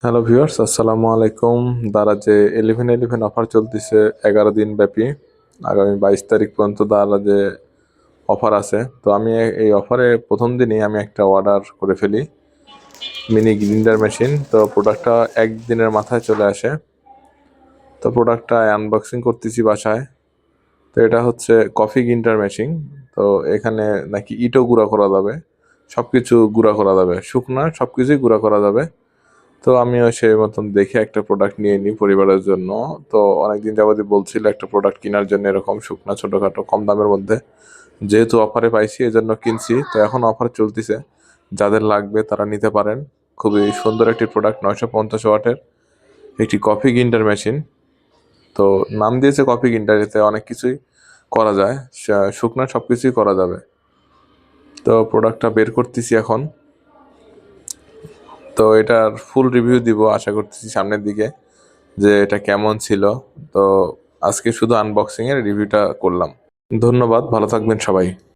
Hello viewers, আসসালামু আলাইকুম। দারাজে 11/11 offer চলতেছে 11 দিন ব্যাপী। আগামী 22 তারিখ পর্যন্ত দারাজে অফার আছে। তো আমি এই অফারে প্রথম দিনই আমি একটা অর্ডার করে ফেলি, মিনি গ্রিন্ডার মেশিন। তো প্রোডাক্টটা একদিনের মাথায় চলে আসে। তো প্রোডাক্টটা আনবক্সিং করতেছি বাসায়। তো এটা হচ্ছে কফি গ্রিন্ডার মেশিন। তো এখানে নাকি ইটও গুঁড়া করা যাবে, সব কিছু গুঁড়া করা যাবে, শুকনা সব কিছুই গুঁড়া করা যাবে। তো আমিও সেই মতন দেখে একটা প্রোডাক্ট নিয়ে নিই পরিবারের জন্য। তো অনেকদিন যাবতই বলছিল একটা প্রোডাক্ট কেনার জন্য, এরকম শুকনা ছোটোখাটো কম দামের মধ্যে। যেহেতু অফারে পাইছি এজন্য কিনছি। তো এখন অফার চলতেছে, যাদের লাগবে তারা নিতে পারেন। খুবই সুন্দর একটি প্রোডাক্ট, 950 ওয়াটের একটি কফি গ্রিন্ডার মেশিন। তো নাম দিয়েছে কফি গ্রিন্ডার, এতে অনেক কিছুই করা যায়, শুকনা সব কিছুই করা যাবে। তো প্রোডাক্টটা বের করতেছি এখন। তো এটার ফুল রিভিউ দিব আশা করতেছি সামনের দিকে, যে এটা কেমন ছিল। তো আজকে শুধু আনবক্সিং এর রিভিউটা করলাম। ধন্যবাদ, ভালো থাকবেন সবাই।